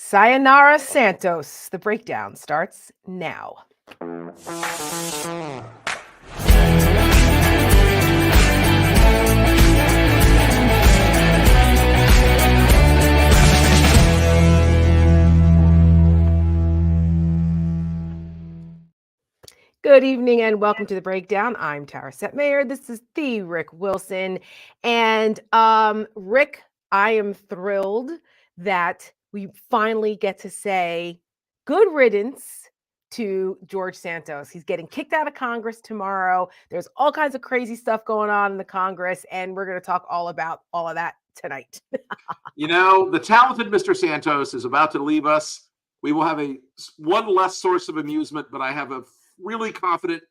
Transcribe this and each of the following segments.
Sayonara Santos. The breakdown starts now. Good evening and welcome to the breakdown. I'm Tara Setmayer. This is the Rick Wilson. And Rick, I am thrilled that we finally get to say good riddance to George Santos. He's getting kicked out of Congress tomorrow. There's all kinds of crazy stuff going on in the Congress, and we're going to talk all about all of that tonight. You know, the talented Mr. Santos is about to leave us. We will have one less source of amusement, but I have a really confident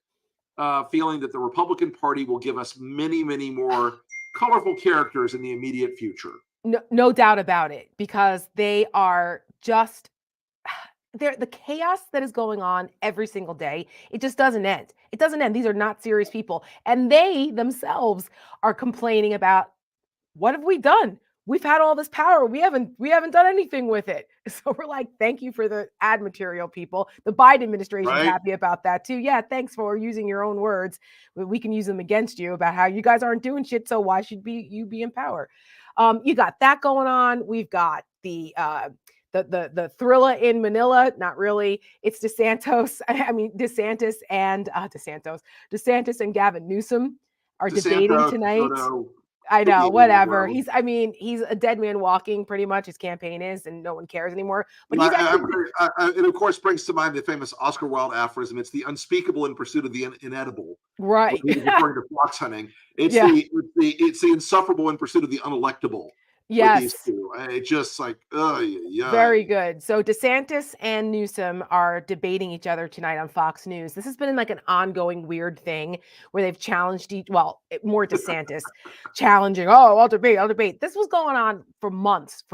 feeling that the Republican Party will give us many, many more colorful characters in the immediate future. No doubt about it, because they are just the chaos that is going on every single day. It just doesn't end. It doesn't end. These are not serious people. And they themselves are complaining about, what have we done? We've had all this power. We haven't done anything with it. So we're like, thank you for the ad material, people. The Biden administration is happy about that too. Yeah, thanks for using your own words. We can use them against you about how you guys aren't doing shit. So why should you be in power? You got that going on. We've got the thriller in Manila. Not really. It's DeSantis and Gavin Newsom are debating tonight. I know, whatever. He's a dead man walking, pretty much. His campaign is, and no one cares anymore. But it of course brings to mind the famous Oscar Wilde aphorism: "It's the unspeakable in pursuit of the inedible." Right. Referring to fox hunting. It's the insufferable in pursuit of the unelectable. Yes. It's just like, yeah. Very good. So DeSantis and Newsom are debating each other tonight on Fox News. This has been like an ongoing weird thing where they've challenged more DeSantis challenging, I'll debate. This was going on for months.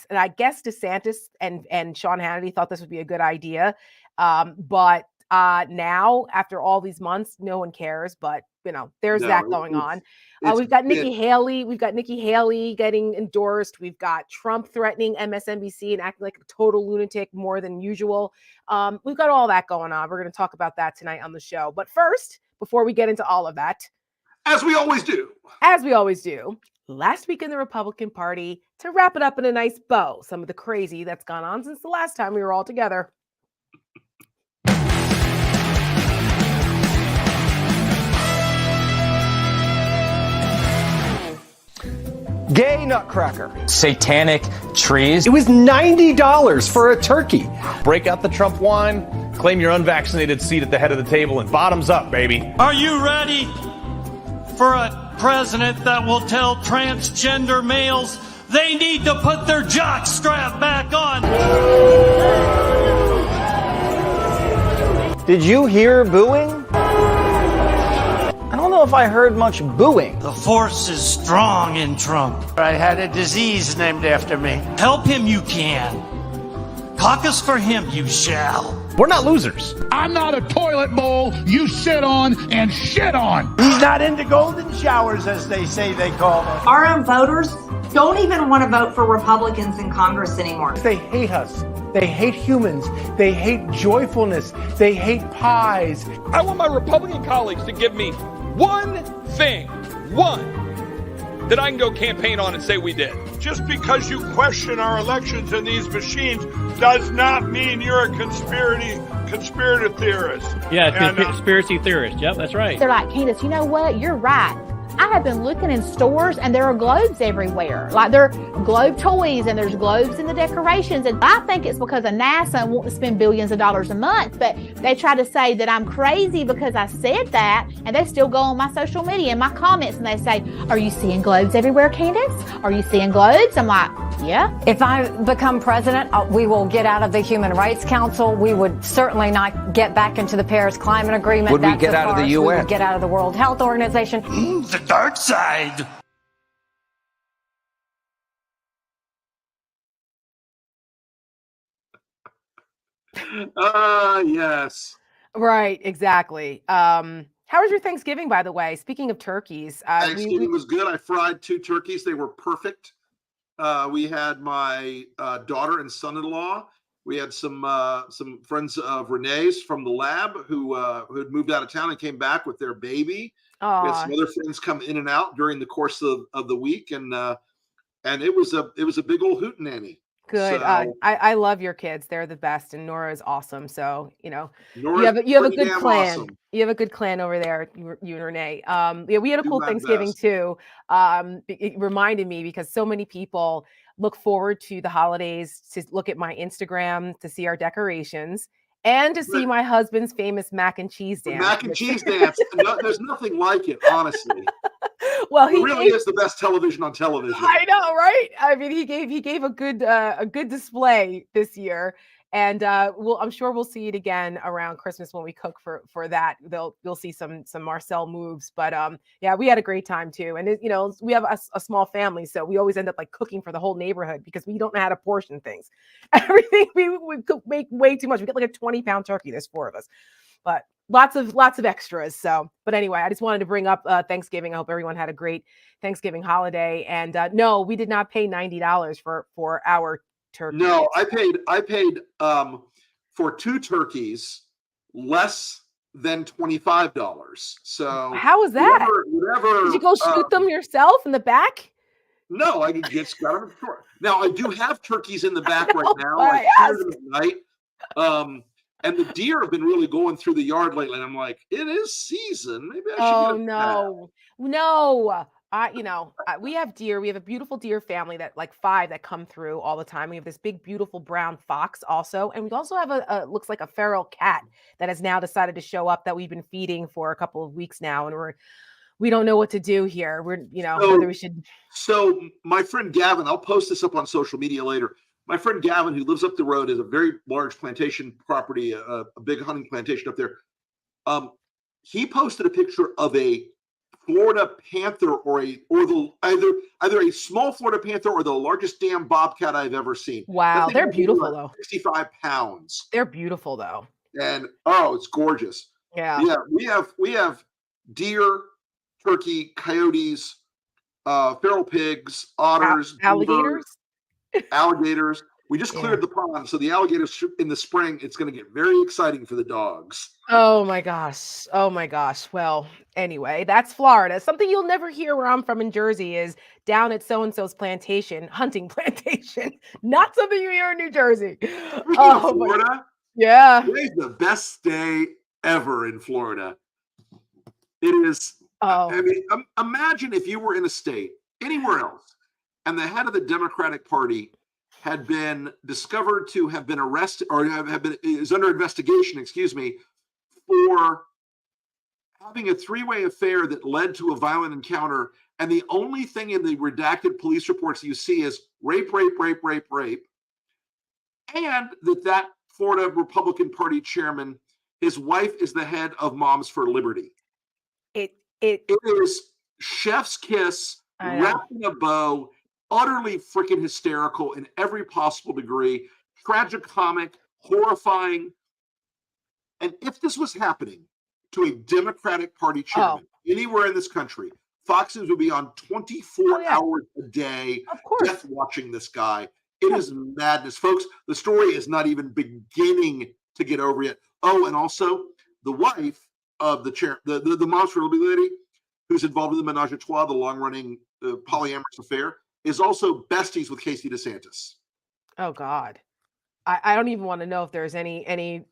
And I guess DeSantis and Sean Hannity thought this would be a good idea. But now, after all these months, no one cares. But there's that going on. We've got Nikki Haley. We've got Nikki Haley getting endorsed. We've got Trump threatening MSNBC and acting like a total lunatic more than usual. We've got all that going on. We're going to talk about that tonight on the show. But first, before we get into all of that, as we always do, last week in the Republican Party, to wrap it up in a nice bow, some of the crazy that's gone on since the last time we were all together. Gay nutcracker. Satanic trees. It was $90 for a turkey. Break out the Trump wine, claim your unvaccinated seat at the head of the table, and bottoms up, baby. Are you ready for a president that will tell transgender males they need to put their jock strap back on? Did you hear booing? I don't know if I heard much booing. The force is strong in Trump. I had a disease named after me. Help him you can. Caucus for him you shall. We're not losers. I'm not a toilet bowl you sit on and shit on. He's not into golden showers, as they say they call them. Our own voters don't even want to vote for Republicans in Congress anymore. They hate us. They hate humans. They hate joyfulness. They hate pies. I want my Republican colleagues to give me one thing that I can go campaign on and say we did. Just because you question our elections and these machines does not mean you're a conspirator theorist. Yeah, conspiracy theorist. Yep, that's right. They're like, Candace, you know what? You're right. I have been looking in stores and there are globes everywhere. Like there are globe toys and there's globes in the decorations. And I think it's because of NASA and wanting to spend billions of dollars a month. But they try to say that I'm crazy because I said that. And they still go on my social media and my comments and they say, are you seeing globes everywhere, Candace? Are you seeing globes? I'm like, yeah. If I become president, we will get out of the Human Rights Council. We would certainly not get back into the Paris Climate Agreement. Would we get out of the UN? We would get out of the World Health Organization. The dark side. Yes. Right, exactly. How was your Thanksgiving, by the way? Speaking of turkeys. Thanksgiving was good. I fried 2 turkeys. They were perfect. We had my daughter and son-in-law. We had some friends of Renee's from the lab who had moved out of town and came back with their baby. We had some other friends come in and out during the course of the week, and it was a big old hootenanny. Good. So, I love your kids. They're the best, and Nora is awesome. So Nora's you have a pretty good damn clan. awesome. You have a good clan over there, you and Renee. Yeah, we had a cool my Thanksgiving best. too. It reminded me because so many people look forward to the holidays to look at my Instagram, to see our decorations, and to see my husband's famous mac and cheese The dance. mac and cheese dance. There's nothing like it, honestly. Well, It really is the best television on television. I know, right? I mean, he gave a good display this year, and I'm sure we'll see it again around Christmas when we cook for that. You'll see some Marcel moves, but yeah, we had a great time too. And we have a small family, so we always end up like cooking for the whole neighborhood because we don't know how to portion things. Everything we make way too much. We get like a 20-pound turkey. There's 4 of us, but lots of extras. So, but anyway, I just wanted to bring up Thanksgiving. I hope everyone had a great Thanksgiving holiday. And no, we did not pay $90 for our turkey. No, I paid for 2 turkeys less than $25. So how was that? Whatever did you go shoot them yourself in the back? No, I just got them. Now I do have turkeys in the back right now. I hear them at night. And the deer have been really going through the yard lately. And I'm like, it is season. Maybe I should get no. We have deer. We have a beautiful deer family that like 5 that come through all the time. We have this big, beautiful brown fox also. And we also have a looks like a feral cat that has now decided to show up that we've been feeding for a couple of weeks now. And we don't know what to do here. Whether we should. So my friend Gavin, I'll post this up on social media later. My friend Gavin, who lives up the road, has a very large plantation property, a big hunting plantation up there. He posted a picture of a Florida panther either a small Florida panther or the largest damn bobcat I've ever seen. Wow, they're beautiful though. 65 pounds. They're beautiful though. And it's gorgeous. Yeah. Yeah, we have deer, turkey, coyotes, feral pigs, otters, alligators. Alligators. We just cleared the pond, so the alligators in the spring. It's going to get very exciting for the dogs. Oh my gosh. Well, anyway, that's Florida. Something you'll never hear where I'm from in Jersey is down at so-and-so's hunting plantation. Not something you hear in New Jersey. Florida? Yeah. Today's the best day ever in Florida. It is. I mean, imagine if you were in a state anywhere else and the head of the Democratic Party had been discovered to have been arrested or is under investigation, for having a 3-way affair that led to a violent encounter. And the only thing in the redacted police reports that you see is rape. And that Florida Republican Party chairman, his wife is the head of Moms for Liberty. It is chef's kiss, wrapped in a bow, utterly freaking hysterical in every possible degree, tragicomic, horrifying. And if this was happening to a Democratic Party chairman anywhere in this country, Fox News would be on 24 hours a day, death watching this guy. It is madness, folks. The story is not even beginning to get over yet. Oh, and also the wife of the chair, the Moms for Liberty, who's involved in the menage a trois, the long-running polyamorous affair, is also besties with Casey DeSantis. Oh God. I don't even want to know if there's any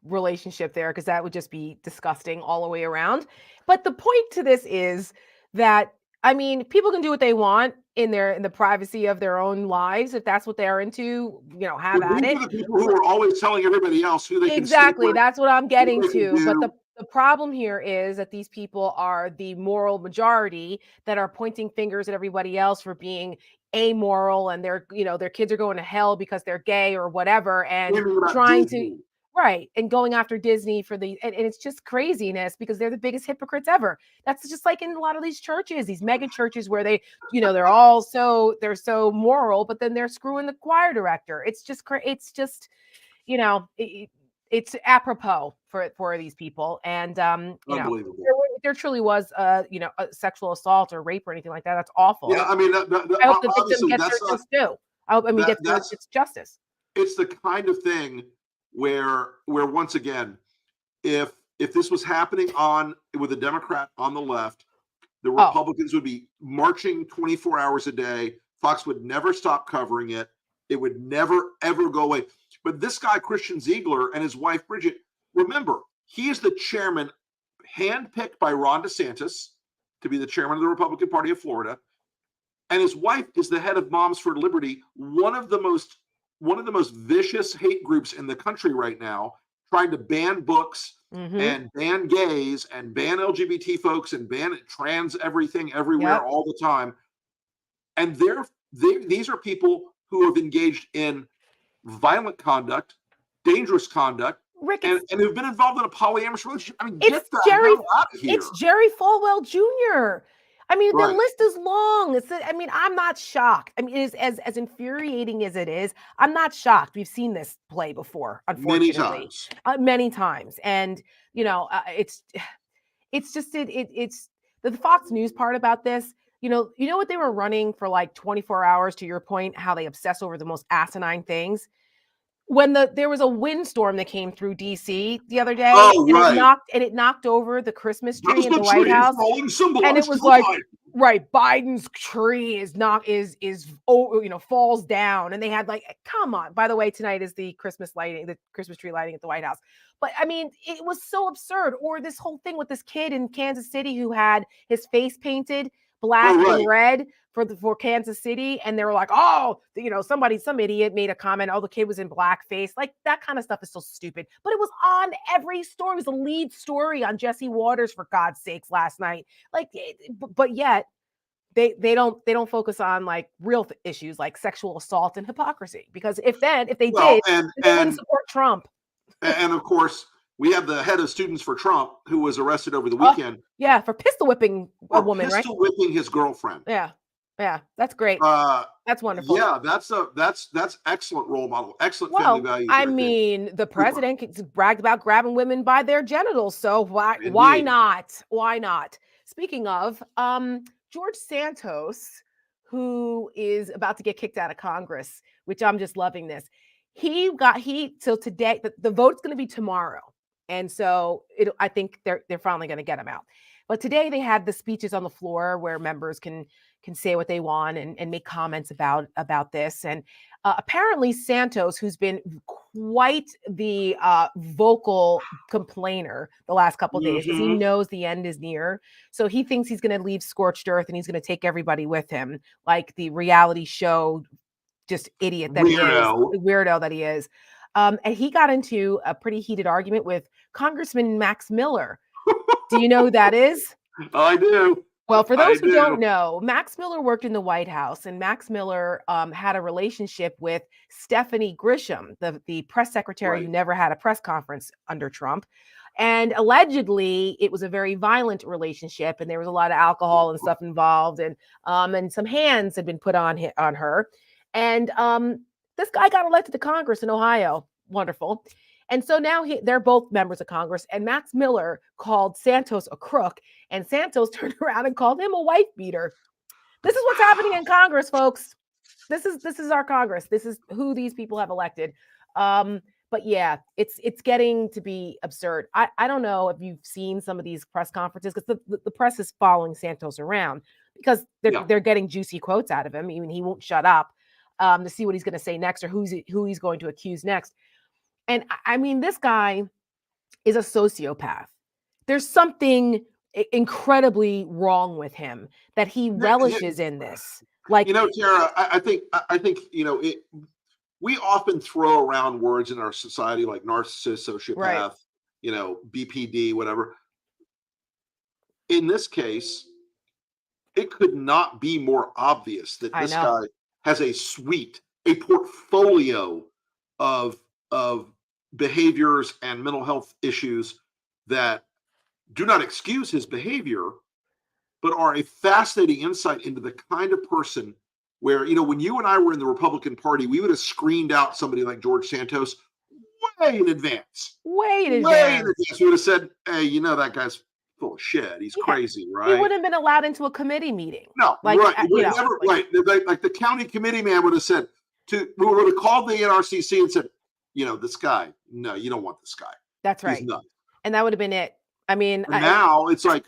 relationship there because that would just be disgusting all the way around. But the point to this is that, I mean, people can do what they want in the privacy of their own lives. If that's what they're into, have at it. The people who are always telling everybody else who they exactly. That's what I'm getting to. Do. But the problem here is that these people are the moral majority that are pointing fingers at everybody else for being amoral, and their kids are going to hell because they're gay or whatever, and trying Disney. And going after Disney for and it's just craziness because they're the biggest hypocrites ever. That's just like in a lot of these churches, these mega churches where they, they're so moral, but then they're screwing the choir director. It's just it's apropos for these people. And if there truly was, a sexual assault or rape or anything like that, that's awful. Yeah, I mean, I hope the victim gets their just due. Gets justice. It's the kind of thing where once again, if this was happening with a Democrat on the left, the Republicans would be marching 24 hours a day. Fox would never stop covering it. It would never, ever go away. But this guy, Christian Ziegler, and his wife, Bridget, remember, he is the chairman handpicked by Ron DeSantis to be the chairman of the Republican Party of Florida. And his wife is the head of Moms for Liberty, one of the most vicious hate groups in the country right now, trying to ban books and ban gays and ban LGBT folks and ban trans everything everywhere all the time. And these are people who have engaged in violent conduct, dangerous conduct, Rick, and have been involved in a polyamorous relationship. I mean, it's Jerry Falwell Jr. I mean, the list is long. I'm not shocked. I mean, it is as infuriating as it is. I'm not shocked. We've seen this play before, unfortunately, many times. And it's just it's the Fox News part about this. You know what they were running for like 24 hours. To your point, how they obsess over the most asinine things. When there was a windstorm that came through DC the other day, it knocked over the Christmas tree in the White House, and it was like, Biden's tree falls down, and they had come on. By the way, tonight is the Christmas tree lighting at the White House. But I mean, it was so absurd. Or this whole thing with this kid in Kansas City who had his face painted black and red for Kansas City, and they were like, some idiot made a comment, the kid was in blackface. Like, that kind of stuff is so stupid. But it was on every story. It was the lead story on Jesse Waters, for God's sakes, last night. But yet they don't focus on real issues like sexual assault and hypocrisy, because if they wouldn't support Trump. And of course, we have the head of Students for Trump who was arrested over the weekend. For pistol whipping a woman, right? Pistol whipping his girlfriend. Yeah, that's great. That's wonderful. Yeah, that's excellent role model, excellent family values. I mean, the president bragged about grabbing women by their genitals, so why not? Why not? Speaking of, George Santos, who is about to get kicked out of Congress, which I'm just loving this. So today, the vote's going to be tomorrow. And so I think they're finally going to get him out. But today they had the speeches on the floor where members can say what they want and make comments about this. And apparently Santos, who's been quite the vocal complainer the last couple of days, because he knows the end is near. So he thinks he's going to leave scorched earth and he's going to take everybody with him, like the reality show just idiot that weirdo that he is. And he got into a pretty heated argument with Congressman Max Miller. Do you know who that is? I do. Well, for those who don't know, Max Miller worked in the White House, and Max Miller had a relationship with Stephanie Grisham, the press secretary who never had a press conference under Trump. And allegedly, it was a very violent relationship, and there was a lot of alcohol and stuff involved, and some hands had been put on her. And this guy got elected to Congress in Ohio. Wonderful. And so now they're both members of Congress, and Max Miller called Santos a crook, and Santos turned around and called him a wife beater. This is what's happening in Congress, folks. This is our Congress. This is who these people have elected. But yeah, it's getting to be absurd. I don't know if you've seen some of these press conferences, because the press is following Santos around because they're getting juicy quotes out of him. I mean, he won't shut up to see what he's going to say next or who he's going to accuse next. And I mean, this guy is a sociopath. There's something incredibly wrong with him that he relishes in this. Tara, I think we often throw around words in our society like narcissist, sociopath, BPD, whatever. In this case, it could not be more obvious that this guy has a portfolio of behaviors and mental health issues that do not excuse his behavior, but are a fascinating insight into the kind of person where, when you and I were in the Republican Party, we would have screened out somebody like George Santos way in advance. Way in advance. We would have said, hey, that guy's full of shit. He's Yeah. crazy, He right? wouldn't have been allowed into a committee meeting. No, Like, right. you know, Never, like- right. Like the county committee man would have said we would have called the NRCC and said, this guy, no, you don't want this guy. That's right. He's nuts. And that would have been it. I mean, And now it's like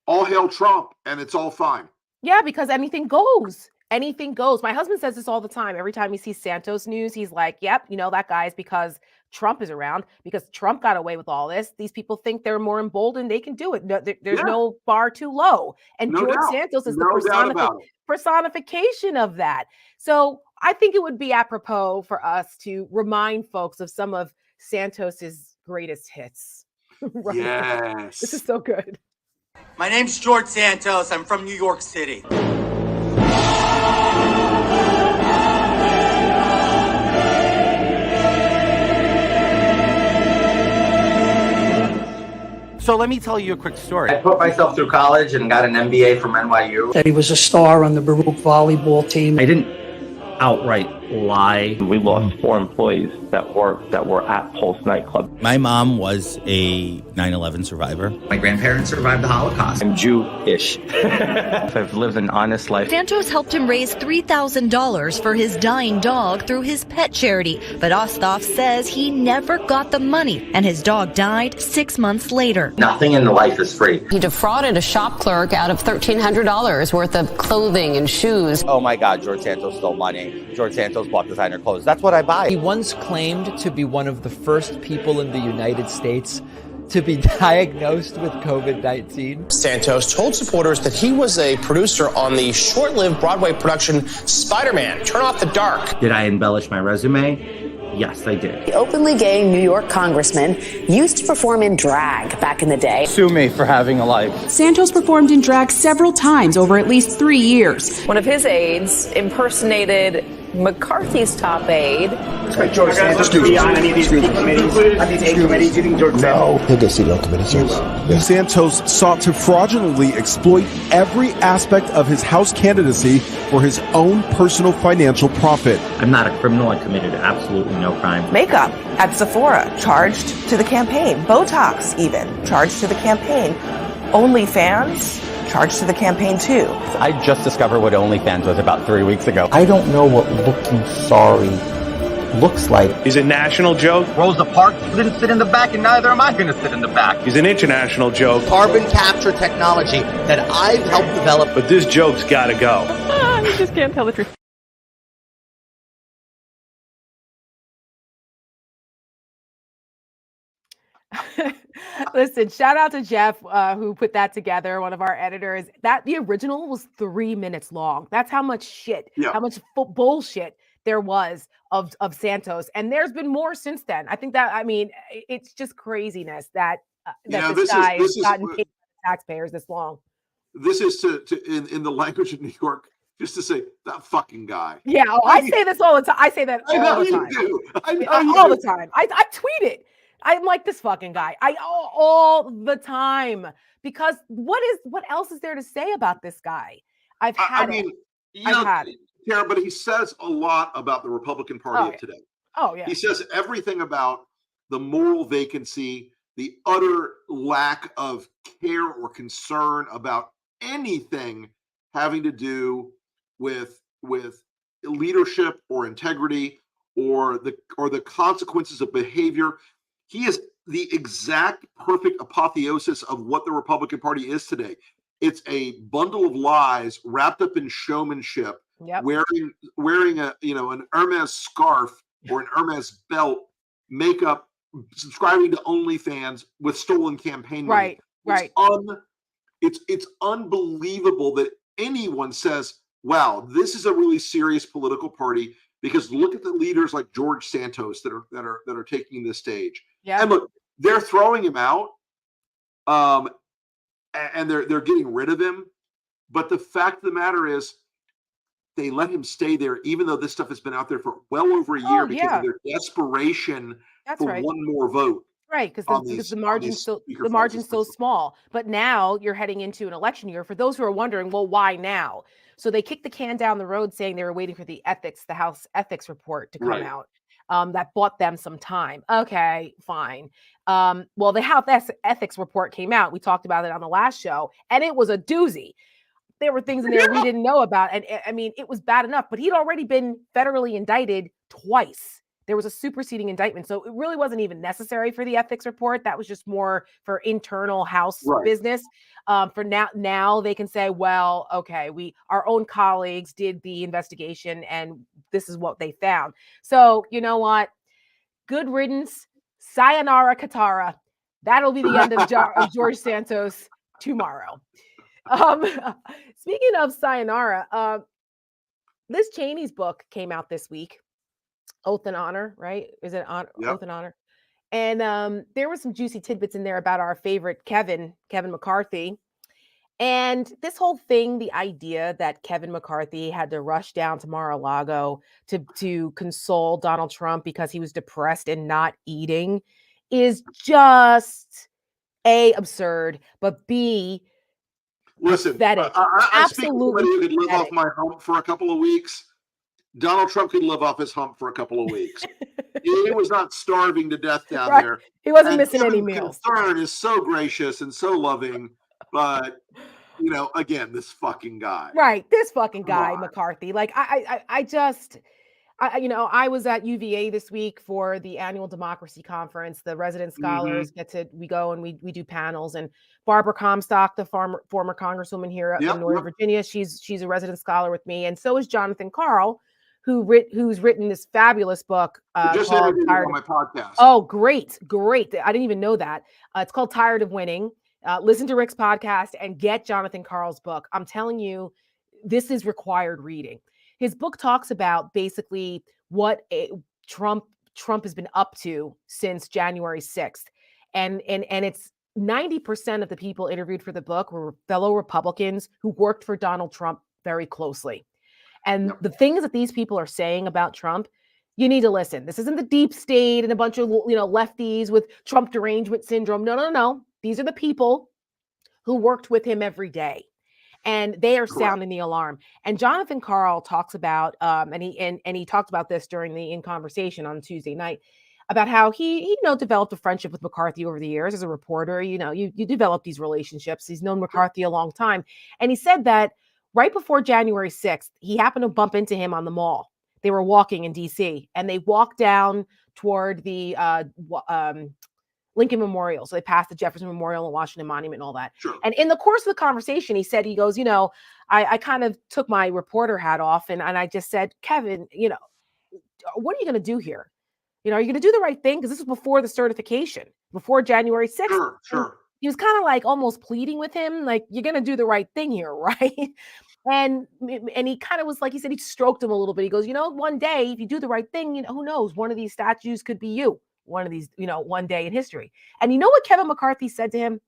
all hail Trump and it's all fine. yeah, because anything goes. Anything goes. My husband says this all the time. Every time he sees Santos news, he's like, yep, that guy's because Trump is around, because Trump got away with all this. These people think they're more emboldened. They can do it. No, there's no bar too low. And No George doubt. Santos is No doubt about the it. personification of that. So I think it would be apropos for us to remind folks of some of Santos's greatest hits. Right? Yes. This is so good. My name's George Santos. I'm from New York City. So let me tell you a quick story. I put myself through college and got an MBA from NYU. That he was a star on the Baruch volleyball team. I didn't outright lie. We lost 4 employees that were at Pulse nightclub. My mom was a 9/11 survivor. My grandparents survived the Holocaust. I'm Jewish. I've lived an honest life. Santos helped him raise $3,000 for his dying dog through his pet charity, but Osthoff says he never got the money, and his dog died 6 months later. Nothing in life is free. He defrauded a shop clerk out of $1,300 worth of clothing and shoes. Oh my God, George Santos stole money. George Santos bought designer clothes. That's what I buy. He once claimed to be one of the first people in the United States to be diagnosed with COVID-19. Santos told supporters that he was a producer on the short-lived Broadway production Spider-Man, Turn Off the Dark. Did I embellish my resume? Yes, I did. The openly gay New York congressman used to perform in drag back in the day. Sue me for having a life. Santos performed in drag several times over at least 3 years. One of his aides impersonated McCarthy's top aide. Expect George Santos to be on any of these committees? On these 8 committees, you think George Santos? He'll get seated on committees, yes. Santos sought to fraudulently exploit every aspect of his House candidacy for his own personal financial profit. I'm not a criminal. I committed absolutely no crime. Makeup at Sephora, charged to the campaign. Botox, even, charged to the campaign. OnlyFans, charged to the campaign too. I just discovered what OnlyFans was about 3 weeks ago. I don't know what looking sorry looks like. He's a national joke. Rosa Parks didn't sit in the back, and neither am I going to sit in the back. He's an international joke. Carbon capture technology that I've helped develop. But this joke's got to go. You just can't tell the truth. Listen, shout out to Jeff who put that together, one of our editors. The original was 3 minutes long. That's how much shit, how much bullshit there was of Santos. And there's been more since then. I think it's just craziness that this guy has gotten paid by taxpayers this long. This is in the language of New York, just to say that fucking guy. Yeah, I say this all the time. I say that all the time. All the time. I tweet it. I'm like, this fucking guy. All the time, because what else is there to say about this guy? I've had it. Tara, but he says a lot about the Republican Party of today. Oh yeah. He says everything about the moral vacancy, the utter lack of care or concern about anything having to do with leadership or integrity or the consequences of behavior. He is the exact perfect apotheosis of what the Republican Party is today. It's a bundle of lies wrapped up in showmanship, wearing an Hermes scarf or an Hermes belt, makeup, subscribing to OnlyFans with stolen campaign money. Right. It's unbelievable that anyone says, wow, this is a really serious political party, because look at the leaders like George Santos that are taking this stage. Yeah. And look, they're throwing him out, and they're getting rid of him. But the fact of the matter is, they let him stay there, even though this stuff has been out there for well over a year because of their desperation for one more vote. Right, because the margin's so small. But now you're heading into an election year. For those who are wondering, well, why now? So they kicked the can down the road, saying they were waiting for the House ethics report to come out. that bought them some time. Okay, fine. Well, the House Ethics report came out. We talked about it on the last show, and it was a doozy. There were things in there we didn't know about. And I mean, it was bad enough, but he'd already been federally indicted twice. There was a superseding indictment. So it really wasn't even necessary for the ethics report. That was just more for internal House business. For now they can say, well, okay, our own colleagues did the investigation and this is what they found. So you know what? Good riddance. Sayonara Katara. That'll be the end of George Santos tomorrow. Speaking of sayonara, Liz Cheney's book came out this week, Oath and Honor, right? Is it Oath and Honor? And there were some juicy tidbits in there about our favorite Kevin McCarthy. And this whole thing, the idea that Kevin McCarthy had to rush down to Mar-a-Lago to console Donald Trump because he was depressed and not eating is just A, absurd, but B, listen, pathetic. I speak to somebody who could live pathetic. off my hump for a couple of weeks. Donald Trump could live off his hump for a couple of weeks. He was not starving to death down there. He wasn't And missing any Kevin's meals. concern is so gracious and so loving, but again, this fucking guy. Right, this fucking guy, McCarthy. Like I I was at UVA this week for the annual democracy conference. The resident scholars we go and we do panels. And Barbara Comstock, the former congresswoman here in Northern Virginia, she's a resident scholar with me, and so is Jonathan Karl, who's written this fabulous book Just called interviewed him on my podcast. Oh, great. I didn't even know that. It's called Tired of Winning. Listen to Rick's podcast and get Jonathan Karl's book. I'm telling you, this is required reading. His book talks about basically what Trump has been up to since January 6th. And it's 90% of the people interviewed for the book were fellow Republicans who worked for Donald Trump very closely. And the things that these people are saying about Trump, you need to listen. This isn't the deep state and a bunch of lefties with Trump derangement syndrome. No. These are the people who worked with him every day. And they are sounding the alarm. And Jonathan Karl talks about, and he talked about this during the In Conversation on Tuesday night, about how he developed a friendship with McCarthy over the years as a reporter. You develop these relationships. He's known McCarthy a long time. And he said that right before January 6th, he happened to bump into him on the mall. They were walking in DC and they walked down toward the Lincoln Memorial. So they passed the Jefferson Memorial and Washington Monument and all that. Sure. And in the course of the conversation, he goes, I kind of took my reporter hat off and I just said, Kevin, what are you going to do here? Are you going to do the right thing? Because this was before the certification, before January 6th. Sure. He was kind of like almost pleading with him, like, you're going to do the right thing here, right? And he kind of was like, he said he stroked him a little bit. He goes, one day, if you do the right thing, who knows? One of these statues could be you. One of these, one day in history. And you know what Kevin McCarthy said to him?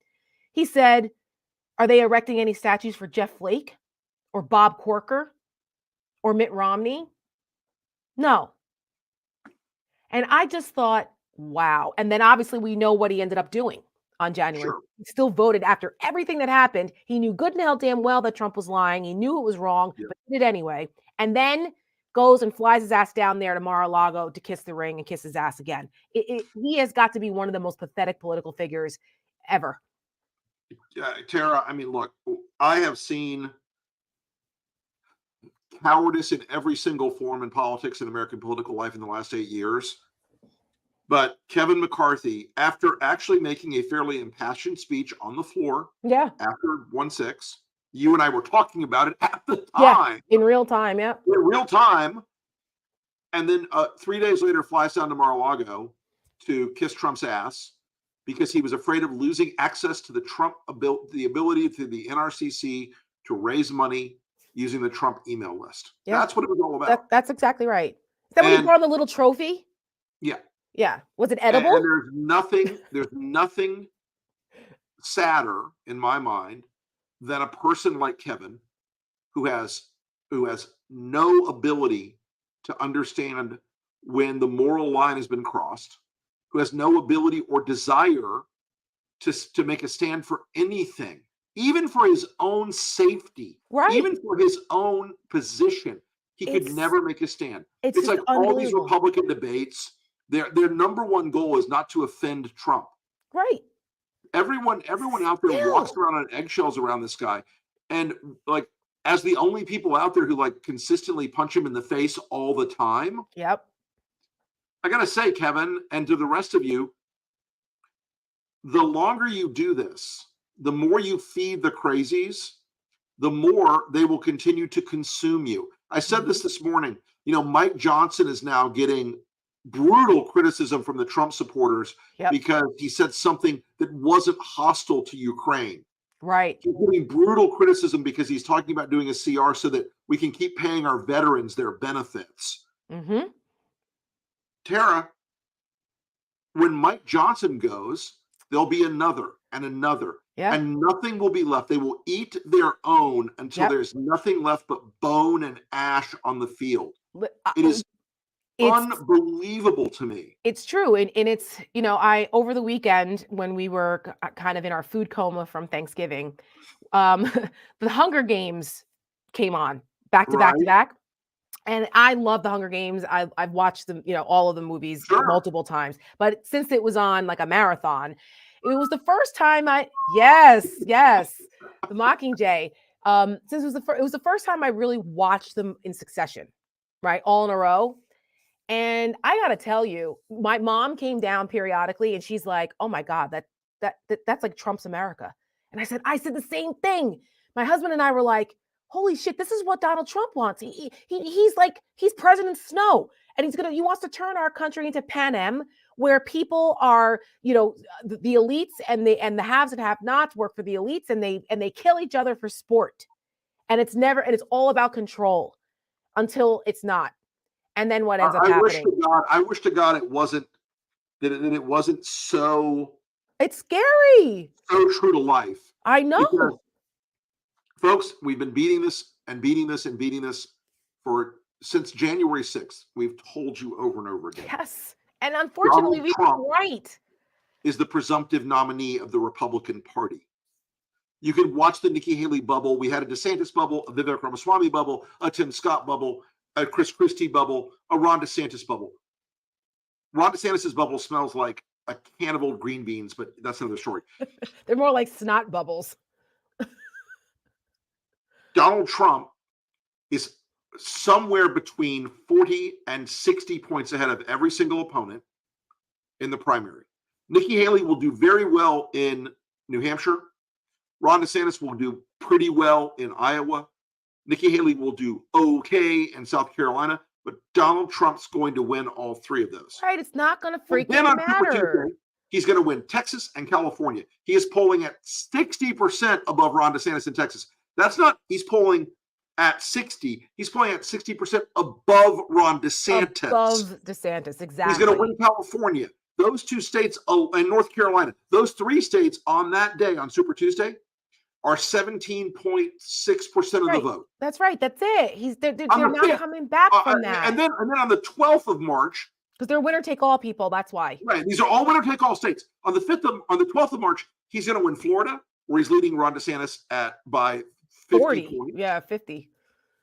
He said, are they erecting any statues for Jeff Flake or Bob Corker or Mitt Romney? No. And I just thought, wow. And then obviously we know what he ended up doing on January. Sure. He still voted after everything that happened. He knew good and hell damn well that Trump was lying. He knew it was wrong, but he did anyway. And then goes and flies his ass down there to Mar-a-Lago to kiss the ring and kiss his ass again. He has got to be one of the most pathetic political figures ever. Tara, I mean, look, I have seen cowardice in every single form in politics in American political life in the last 8 years. But Kevin McCarthy, after actually making a fairly impassioned speech on the floor after 1-6, you and I were talking about it at the time. In real time, In real time. And then 3 days later flies down to Mar-a-Lago to kiss Trump's ass because he was afraid of losing access to the the ability to the NRCC to raise money using the Trump email list. Yeah. That's what it was all about. That's exactly right. Is that when you brought him the little trophy? Yeah. Yeah. Was it edible? And there's nothing sadder in my mind than a person like Kevin who has no ability to understand when the moral line has been crossed, who has no ability or desire to make a stand for anything, even for his own safety, even for his own position. He could never make a stand. It's It's like all these unbelievable. Republican debates, their number one goal is not to offend Trump. Right. Everyone out there walks around on eggshells around this guy. And like, as the only people out there who like consistently punch him in the face all the time. Yep. I got to say, Kevin, and to the rest of you, the longer you do this, the more you feed the crazies, the more they will continue to consume you. I said this morning, you know, Mike Johnson is now getting brutal criticism from the Trump supporters because he said something that wasn't hostile to Ukraine. Right. He's getting brutal criticism because he's talking about doing a CR so that we can keep paying our veterans their benefits. Mm-hmm. Tara, when Mike Johnson goes, there'll be another and another, and nothing will be left. They will eat their own until there's nothing left but bone and ash on the field. It is unbelievable to me. It's true. And it's, you know, over the weekend when we were kind of in our food coma from Thanksgiving, the Hunger Games came on back to back to back. And I love the Hunger Games. I've watched them, you know, all of the movies multiple times. But since it was on like a marathon, it was the first time the Mockingjay. Since it was the first time I really watched them in succession, right, all in a row. And I gotta tell you, my mom came down periodically, and she's like, "Oh my God, that's like Trump's America." And I said the same thing. My husband and I were like, "Holy shit, this is what Donald Trump wants. He's President Snow, and he wants to turn our country into Panem, where people are, you know, the elites and the haves and have-nots work for the elites, and they kill each other for sport, and it's all about control until it's not." And then what ends up happening? I wish to God it wasn't that it wasn't so. It's scary. So true to life. I know. Because, folks, we've been beating this and beating this and beating this since January 6th. We've told you over and over again. Yes. And unfortunately, we were right. Is the presumptive nominee of the Republican Party. You can watch the Nikki Haley bubble. We had a DeSantis bubble, a Vivek Ramaswamy bubble, a Tim Scott bubble, a Chris Christie bubble, a Ron DeSantis bubble. Ron DeSantis' bubble smells like a can of old green beans, but that's another story. They're more like snot bubbles. Donald Trump is somewhere between 40 and 60 points ahead of every single opponent in the primary. Nikki Haley will do very well in New Hampshire. Ron DeSantis will do pretty well in Iowa. Nikki Haley will do okay in South Carolina, but Donald Trump's going to win all three of those. Right, it's not going to freaking matter. He's going to win Texas and California. He is polling at 60% above Ron DeSantis in Texas. That's not, he's polling at 60. He's polling at 60% above Ron DeSantis. Above DeSantis, exactly. He's going to win California. Those two states and North Carolina, those three states on that day, on Super Tuesday, are 17.6% of the vote. That's right. That's it. They're not coming back from that. And then on the 12th of March, because they're winner take all people. That's why. Right. These are all winner take all states. On the 12th of March, he's going to win Florida, where he's leading Ron DeSantis by 40 points. Yeah, 50.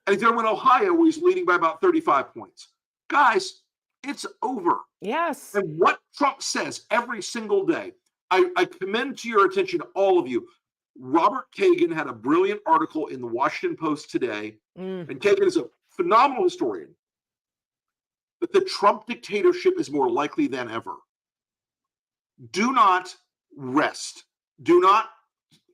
And he's going to win Ohio, where he's leading by about 35 points. Guys, it's over. Yes. And what Trump says every single day, I commend to your attention, all of you. Robert Kagan had a brilliant article in the Washington Post today, and Kagan is a phenomenal historian, that the Trump dictatorship is more likely than ever. Do not rest. Do not,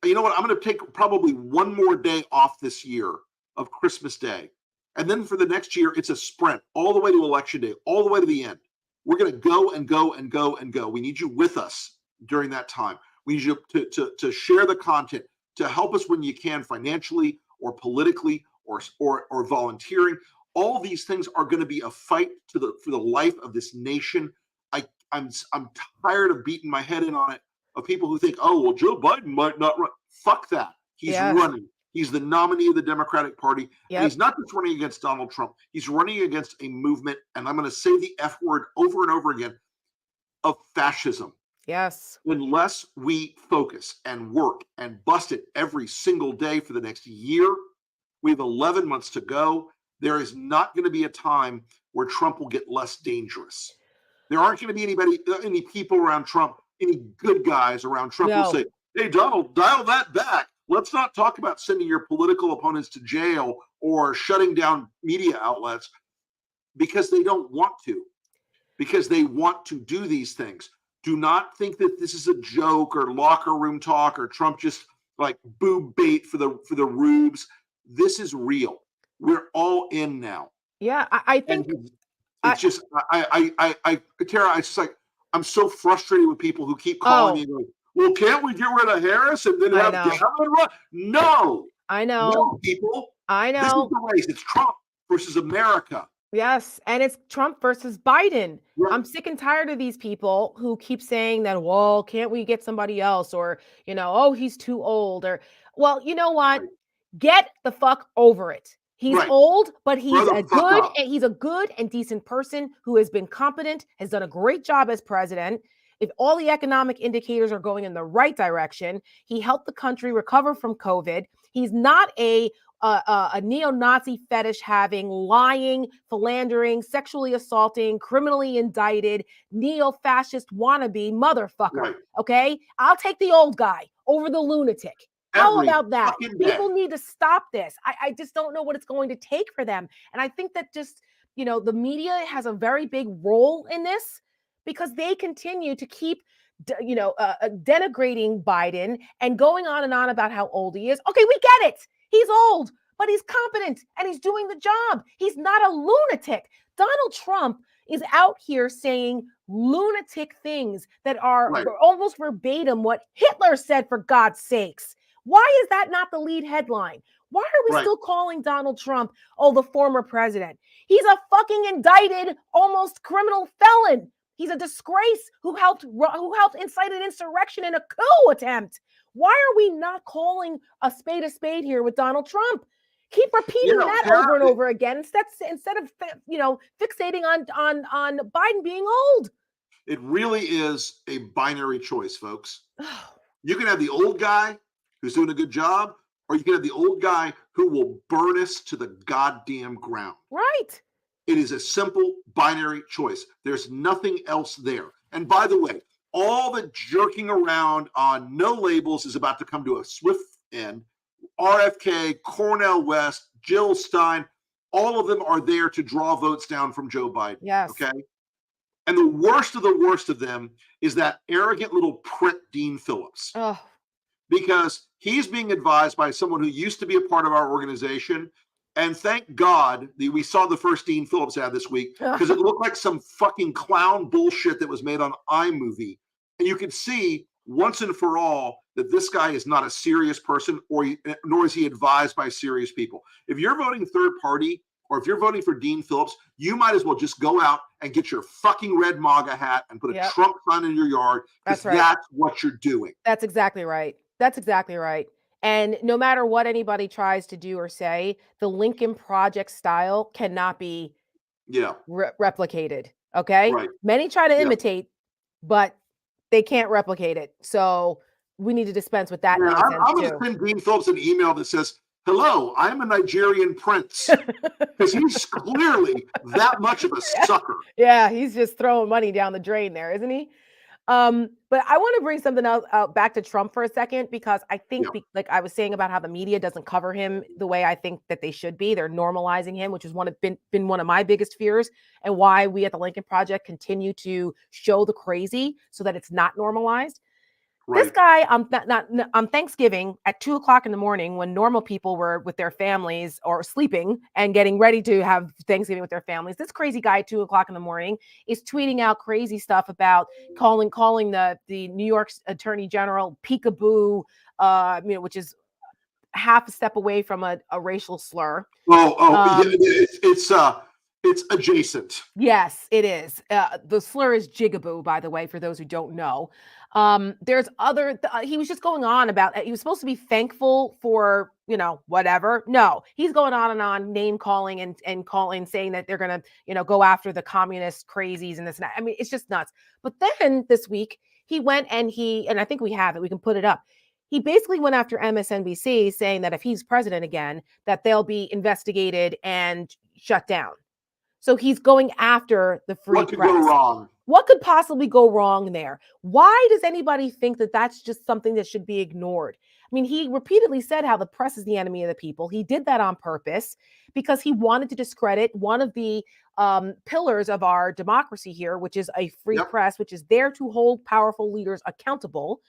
you know what, I'm going to take probably one more day off this year of Christmas Day. And then for the next year, it's a sprint all the way to Election Day, all the way to the end. We're going to go and go and go and go. We need you with us during that time. We need you to share the content, to help us when you can financially or politically or volunteering. All these things are going to be a fight for the life of this nation. I'm tired of beating my head in on it, of people who think, oh, well, Joe Biden might not run. Fuck that. He's running. He's the nominee of the Democratic Party. Yep. And he's not just running against Donald Trump. He's running against a movement, and I'm going to say the F word over and over again, of fascism. Yes. Unless we focus and work and bust it every single day for the next year, we have 11 months to go. there is not going to be a time where Trump will get less dangerous. There aren't going to be any people around Trump, any good guys around Trump who say, hey, Donald, dial that back. Let's not talk about sending your political opponents to jail or shutting down media outlets, because they don't want to, because they want to do these things. Do not think that this is a joke or locker room talk or Trump just like boob bait for the rubes. This is real. We're all in now. Yeah, I think it's just Tara, it's just like I'm so frustrated with people who keep calling me like, well, can't we get rid of Harris and then have Gavin run? No. I know. No, people. I know. This is the race. It's Trump versus America. Yes, and it's Trump versus Biden. Right. I'm sick and tired of these people who keep saying that, well, can't we get somebody else? Or, oh, he's too old. Or, well, you know what? Right. Get the fuck over it. He's old, but he's a good and decent person who has been competent, has done a great job as president. If all the economic indicators are going in the right direction, he helped the country recover from COVID. He's not a neo-Nazi fetish having, lying, philandering, sexually assaulting, criminally indicted, neo-fascist wannabe motherfucker. Right. Okay? I'll take the old guy over the lunatic. How about that? People need to stop this. I just don't know what it's going to take for them. And I think that just, the media has a very big role in this, because they continue to keep, denigrating Biden and going on and on about how old he is. Okay, we get it. He's old, but he's competent and he's doing the job. He's not a lunatic. Donald Trump is out here saying lunatic things that are almost verbatim what Hitler said, for God's sakes. Why is that not the lead headline? Why are we still calling Donald Trump, the former president? He's a fucking indicted, almost criminal felon. He's a disgrace who helped incite an insurrection in a coup attempt. Why are we not calling a spade here with Donald Trump? Keep repeating that over and over again instead of fixating on Biden being old. It really is a binary choice, folks. You can have the old guy who's doing a good job, or you can have the old guy who will burn us to the goddamn ground. Right. It is a simple binary choice. There's nothing else there. And by the way, all the jerking around on no labels is about to come to a swift end. RFK, Cornel West, Jill Stein, all of them are there to draw votes down from Joe Biden. Yes. Okay. And the worst of them is that arrogant little prick, Dean Phillips. Oh. Because he's being advised by someone who used to be a part of our organization. And thank God we saw the first Dean Phillips ad this week, because it looked like some fucking clown bullshit that was made on iMovie. And you could see once and for all that this guy is not a serious person, nor is he advised by serious people. If you're voting third party, or if you're voting for Dean Phillips, you might as well just go out and get your fucking red MAGA hat and put a Trump sign in your yard, because that's what you're doing. That's exactly right. That's exactly right. And no matter what anybody tries to do or say, the Lincoln Project style cannot be replicated. Okay. Right. Many try to imitate, but they can't replicate it. So we need to dispense with that. I'm going to send Dean Phillips an email that says, hello, I'm a Nigerian prince. Because he's clearly that much of a sucker. Yeah, he's just throwing money down the drain there, isn't he? But I want to bring something else back to Trump for a second, because I think, like I was saying about how the media doesn't cover him the way I think that they should be. They're normalizing him, which has been one of my biggest fears, and why we at the Lincoln Project continue to show the crazy so that it's not normalized. Right. This guy on Thanksgiving at 2:00 in the morning, when normal people were with their families or sleeping and getting ready to have Thanksgiving with their families, this crazy guy at 2:00 in the morning is tweeting out crazy stuff about calling the New York Attorney General peekaboo, which is half a step away from a racial slur. It's adjacent. Yes, it is. The slur is jigaboo, by the way, for those who don't know. There's he was just going on about, he was supposed to be thankful for, whatever. No, he's going on and on, name calling and calling, saying that they're going to, go after the communist crazies and this and that. I mean, it's just nuts. But then this week he went and I think we have it, we can put it up. He basically went after MSNBC, saying that if he's president again, that they'll be investigated and shut down. So he's going after the free What could press. go wrong? What could possibly go wrong there? Why does anybody think that that's just something that should be ignored? I mean, he repeatedly said how the press is the enemy of the people. He did that on purpose because he wanted to discredit one of the pillars of our democracy here, which is a free press, which is there to hold powerful leaders accountable.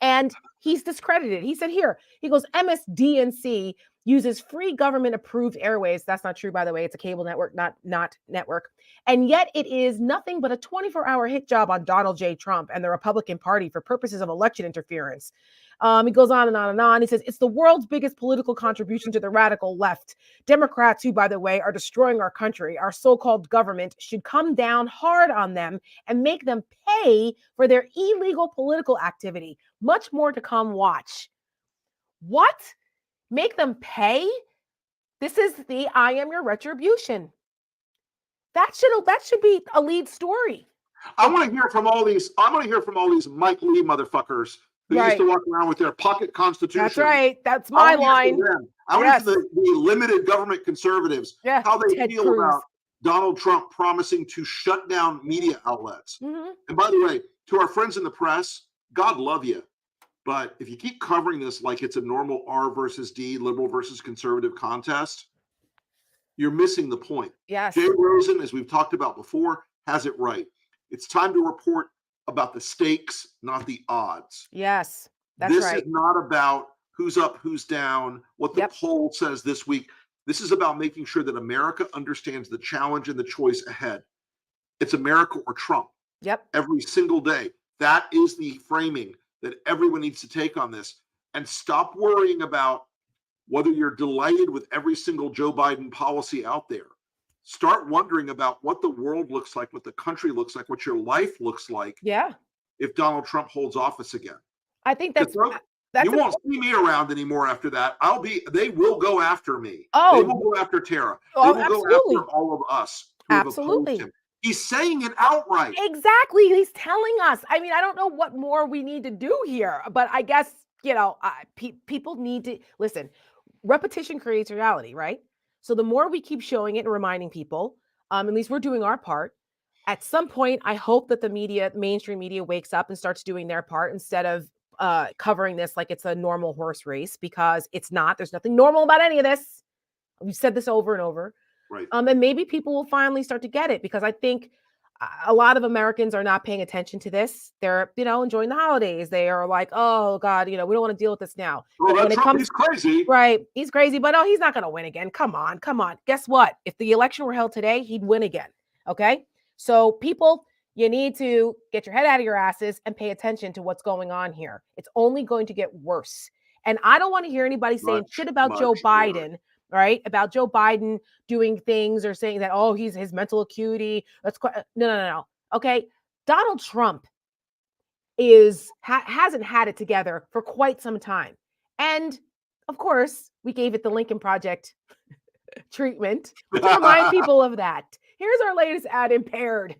And he's discredited. He said here, he goes, MSDNC uses free government approved airways. That's not true, by the way. It's a cable network, not network. And yet it is nothing but a 24-hour hit job on Donald J. Trump and the Republican Party for purposes of election interference. He goes on and on and on. He says, it's the world's biggest political contribution to the radical left. Democrats, who, by the way, are destroying our country, our so-called government, should come down hard on them and make them pay for their illegal political activity. Much more to come. Watch. What? Make them pay? This is the I am your retribution. That should be a lead story. I want to hear from all these. I want to hear from all these Mike Lee motherfuckers who used to walk around with their pocket constitution. That's right. That's my line. I want to hear from the limited government conservatives how they feel about Donald Trump promising to shut down media outlets. And by the way, to our friends in the press, God love you. But if you keep covering this like it's a normal R versus D, liberal versus conservative contest, you're missing the point. Yes. Jay Rosen, as we've talked about before, has it right. It's time to report about the stakes, not the odds. Yes, that's this right. This is not about who's up, who's down, what the poll says this week. This is about making sure that America understands the challenge and the choice ahead. It's America or Trump. Every single day. That is the framing that everyone needs to take on this, and stop worrying about whether you're delighted with every single Joe Biden policy out there. Start wondering about what the world looks like, what the country looks like, what your life looks like. If Donald Trump holds office again. I think that's you won't see me around anymore after that. They will go after me. They will go after Tara. They will go after all of us who have opposed him. He's saying it outright. Exactly. He's telling us. I mean, I don't know what more we need to do here, but I guess, people need to listen. Repetition creates reality, right? So the more we keep showing it and reminding people, at least we're doing our part. At some point, I hope that the mainstream media wakes up and starts doing their part instead of covering this like it's a normal horse race, because it's not. There's nothing normal about any of this. We've said this over and over. Right. And maybe people will finally start to get it, because I think a lot of Americans are not paying attention to this. They're, enjoying the holidays. They are like, oh God, we don't want to deal with this now. Well, when he's crazy. Right. He's crazy, but he's not going to win again. Come on. Guess what? If the election were held today, he'd win again. Okay. So people, you need to get your head out of your asses and pay attention to what's going on here. It's only going to get worse. And I don't want to hear anybody saying shit about Joe Biden. Right? About Joe Biden doing things or saying that, his mental acuity. No. Okay. Donald Trump hasn't had it together for quite some time. And of course, we gave it the Lincoln Project treatment to remind people of that. Here's our latest ad, Impaired.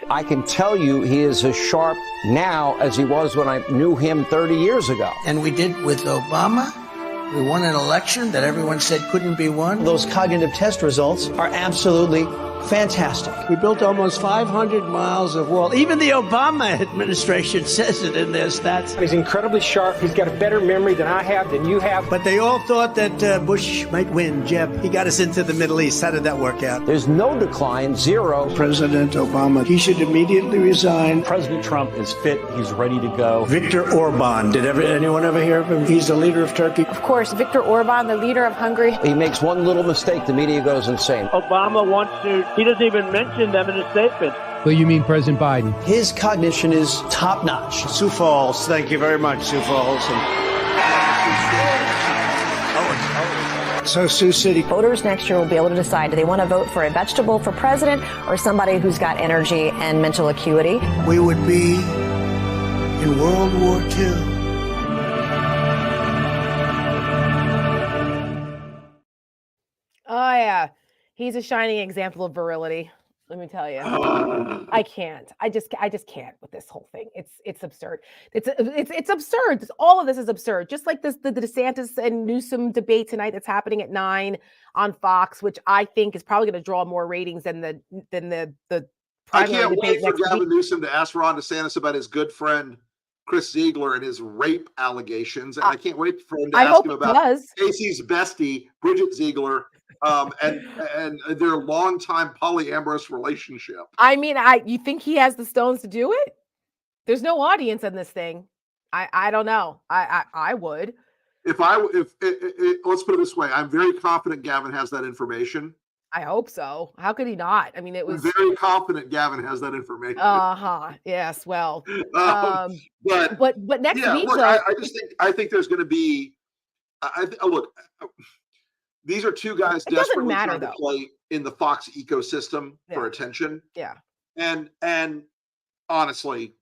I can tell you he is as sharp now as he was when I knew him 30 years ago. And we did with Obama. We won an election that everyone said couldn't be won. Those cognitive test results are absolutely fantastic. We built almost 500 miles of wall. Even the Obama administration says it in their stats. He's incredibly sharp. He's got a better memory than I have, than you have. But they all thought that Bush might win. Jeb, he got us into the Middle East. How did that work out? There's no decline, zero. President Obama, he should immediately resign. President Trump is fit. He's ready to go. Viktor Orban, did anyone ever hear of him? He's the leader of Turkey. Of course, Viktor Orban, the leader of Hungary. He makes one little mistake, the media goes insane. Obama wants to, he doesn't even mention them in his statement. Well, you mean President Biden? His cognition is top-notch. Sioux Falls, thank you very much, Sioux Falls. So, Sioux City. Voters next year will be able to decide, do they want to vote for a vegetable for president or somebody who's got energy and mental acuity? We would be in World War II. Oh, yeah. He's a shining example of virility. Let me tell you, I can't. I just can't with this whole thing. It's absurd. It's absurd. All of this is absurd. Just like the DeSantis and Newsom debate tonight that's happening at 9 on Fox, which I think is probably going to draw more ratings than the I primary can't wait debate for next Gavin week. Newsom to ask Ron DeSantis about his good friend Chris Ziegler and his rape allegations, and I can't wait for him to ask him about Casey's bestie Bridget Ziegler. And their longtime polyamorous relationship. I mean, you think he has the stones to do it? There's no audience in this thing. I don't know. I would. If let's put it this way, I'm very confident Gavin has that information. I hope so. How could he not? I mean, it was I'm very confident Gavin has that information. Yes. Well, but next week, look, I think there's going to be. Look. These are two guys desperately trying to play in the Fox ecosystem for attention. Yeah. And honestly,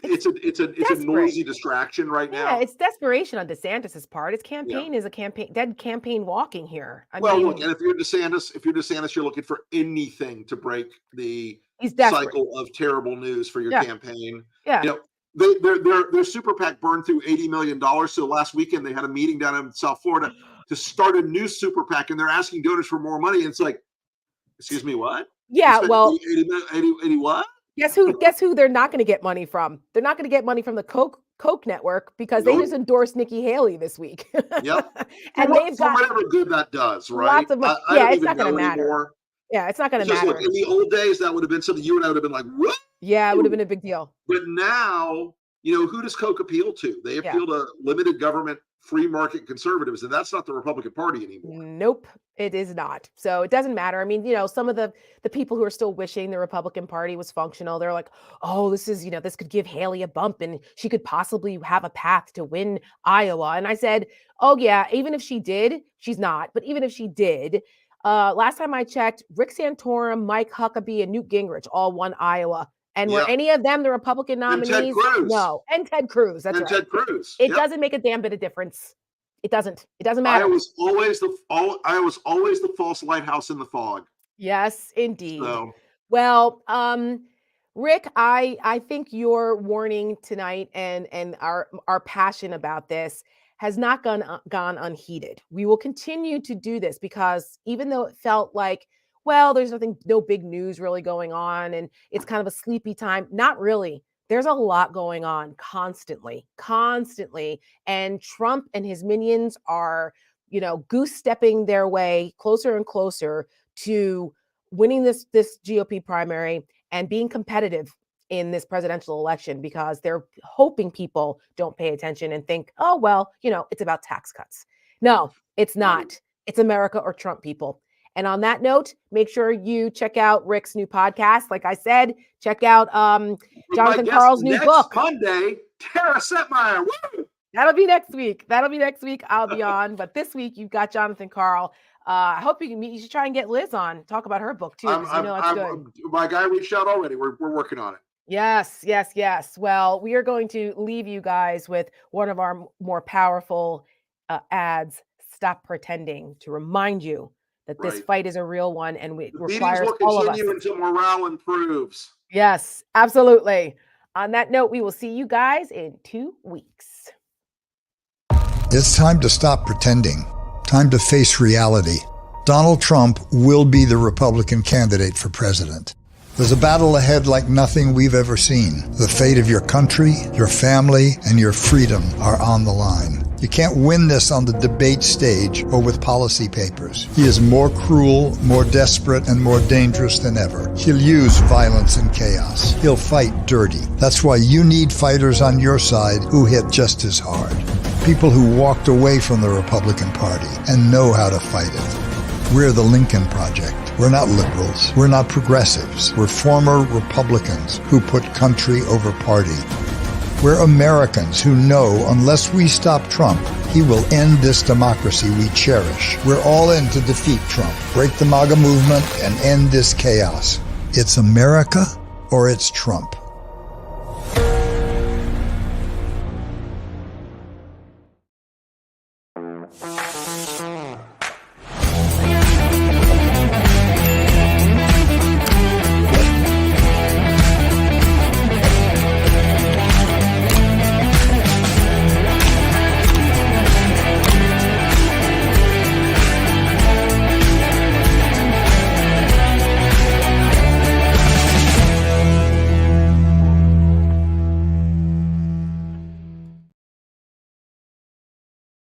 it's a noisy distraction right now. Yeah, it's desperation on DeSantis's part. His campaign is dead campaign walking here. Look, and if you're DeSantis, you're looking for anything to break the cycle of terrible news for your campaign. Yeah. You know, their super PAC burned through $80 million. So last weekend they had a meeting down in South Florida to start a new super PAC, and they're asking donors for more money. And it's like, excuse me, what? Yeah, well, 80 what? Guess who they're not going to get money from? They're not going to get money from the Coke network because they just endorsed Nikki Haley this week. Yep. And they've got whatever good that does, right? Lots of money. Yeah, it's not going to matter. Anymore. Yeah, it's not going to matter. Look, in the old days, that would have been something you and I would have been like, what? Yeah, it would have been a big deal. But now, who does Coke appeal to? They appeal to limited government, free market conservatives, and that's not the Republican Party anymore. Nope, it is not. So it doesn't matter. I mean, some of the people who are still wishing the Republican Party was functional, they're like, oh, this is, this could give Haley a bump and she could possibly have a path to win Iowa. And I said, oh yeah, even if she did, she's not, but even if she did, last time I checked, Rick Santorum, Mike Huckabee, and Newt Gingrich all won Iowa. And were any of them the Republican nominees? And Ted Cruz. No. And Ted Cruz. That's right. Ted Cruz. It doesn't make a damn bit of difference. It doesn't. It doesn't matter. I was always the false lighthouse in the fog. Yes, indeed. So. Well, Rick, I think your warning tonight and our passion about this has not gone unheeded. We will continue to do this because even though it felt like, well, there's no big news really going on, and it's kind of a sleepy time. Not really. There's a lot going on constantly. And Trump and his minions are, goose stepping their way closer and closer to winning this GOP primary and being competitive in this presidential election because they're hoping people don't pay attention and think, oh, well, it's about tax cuts. No, it's not. It's America or Trump, people. And on that note, make sure you check out Rick's new podcast. Like I said, check out Jonathan Karl's new book. Monday, Tara Setmayer. Woo! That'll be next week. I'll be on. But this week, you've got Jonathan Karl. I hope you can meet. You should try and get Liz on. Talk about her book, too. It's good. My guy reached out already. We're working on it. Yes. Well, we are going to leave you guys with one of our more powerful ads, Stop Pretending, to remind you that this fight is a real one and it requires all of us. Meetings will continue until morale improves. Yes, absolutely. On that note, we will see you guys in 2 weeks. It's time to stop pretending. Time to face reality. Donald Trump will be the Republican candidate for president. There's a battle ahead like nothing we've ever seen. The fate of your country, your family, and your freedom are on the line. You can't win this on the debate stage or with policy papers. He is more cruel, more desperate, and more dangerous than ever. He'll use violence and chaos. He'll fight dirty. That's why you need fighters on your side who hit just as hard. People who walked away from the Republican Party and know how to fight it. We're the Lincoln Project. We're not liberals. We're not progressives. We're former Republicans who put country over party. We're Americans who know unless we stop Trump, he will end this democracy we cherish. We're all in to defeat Trump, break the MAGA movement, and end this chaos. It's America or it's Trump.